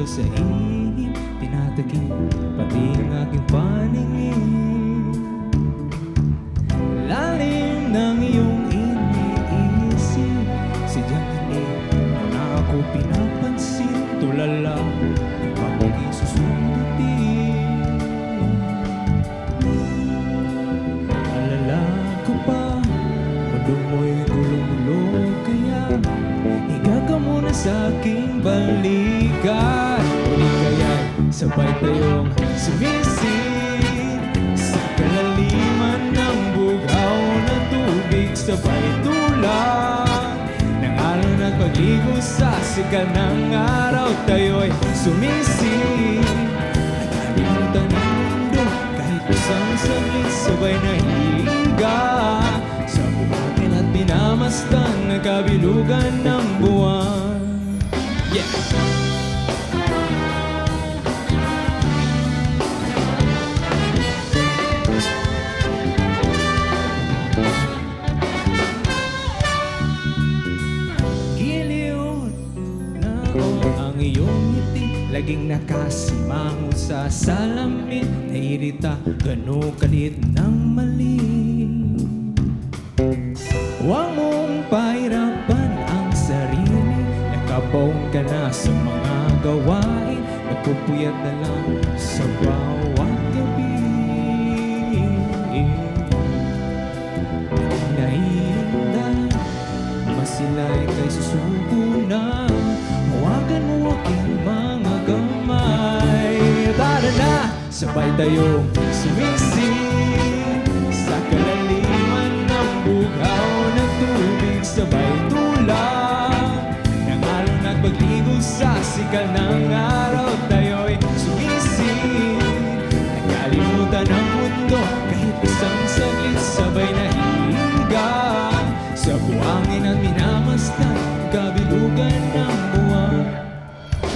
sa ihip, tinatakip pati ang aking paningin. Lalim ng iyong iniisip, sadyang hindi mo na ako pinapansin. Tulala, pag-ibig susundutin. Alala ko pa, mundo mo'y gulong-gulo, kaya higa ka muna sa aking balikat. Uli kaya't sabay tayong sumisid sa kalaliman ng bugaw na tubig. Sabay tulak ng alon at pagligo sa sikat ng araw. Tayo'y sumisid, nagkalimutan ng mundo kahit isang saglit. Sabay nahihiga sa buhatin at pinamastan ng kabilugan ng buwan. Yeah! Ang iyong ngiti, laging nakasimango sa salamin. Nairita, gano'ng kalit ng mali. Huwag mong pahirapan ang sarili, nakabaon ka na sa mga gawain. Nagpupuyat na lang sa bawat gabi. Naiinda, masilay kay susuko na. Hawakan mo aking mga kamay. Tara na, sabay tayong sumisid sa kalaliman ng bugaw ng tubig. Sabay tulak ng alon at pagligo sa sikat ng araw. Tayo'y sumisid, nagkalimutan ang mundo kahit isang saglit. Sabay nahihiga sa buhangin at minamasdan kabilugan ng buwan.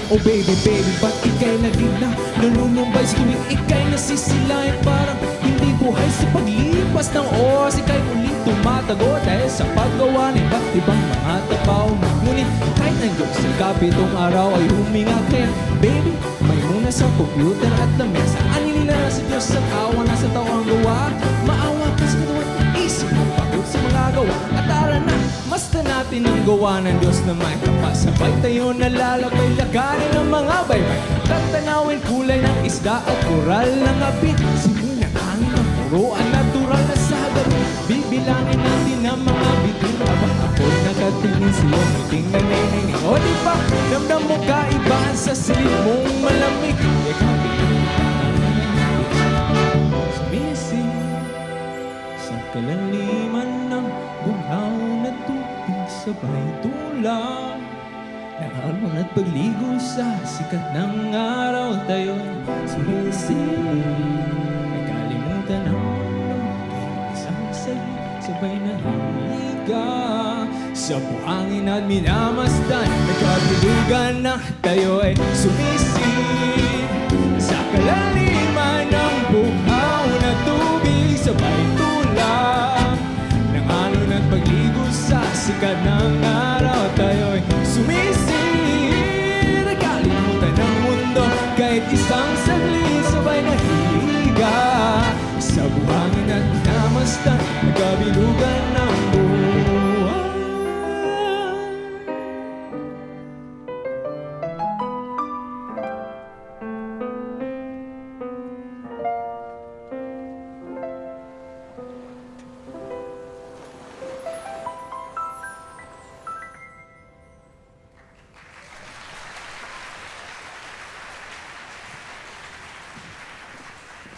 Oh baby, baby, ba't ika'y laging na nanunubay sa tuwing ika'y nasisilayan? Parang hindi buhay sa paglipas ng oras. Ika'y muling tumatago dahil sa paggawa ng iba't ibang mga tapaw. Ngunit kahit nandiyo sa kapitong araw ay huminga. Kaya baby, may muna sa computer at lamesa. Anilila na sa Diyos ang awa na sa tao ang gawa. Maawa ka sa katawan, isip mo pagod sa mga gawa. At tara na, basta natin ang gawa ng Diyos na may kapasabay tayo nalalakbay, lakarin ng mga baybay. Tatanawin kulay ng isda at koral ng apit. Simula ng hangin ng puro ang natural na sagat. Bibilangin natin ang mga bitin habang ako'y nakatingin sa iyong muting nanininig. O di ba, damdam mo kaibaan sa silid mong malamig. Sumising sa kalaliman ng buhaw na tubig. Sabay tulak ng alon at pagligo sa sikat ng araw. Tayo'y sumising, nagkalimutan ang mundo kahit isang saglit. Sabay nahihiga sa buhangin at minamasdan nagkabilugan na. Tayo'y sumising sa kalaliman ng buhaw na tubig. Sabay tulak ng alon at pagligo sa sikat ng araw. Tayo'y sumising, nagkalimutan ng mundo kahit isang saglit. Sabay nahihiga sa buhangin at minamasdan nagkabilugan na.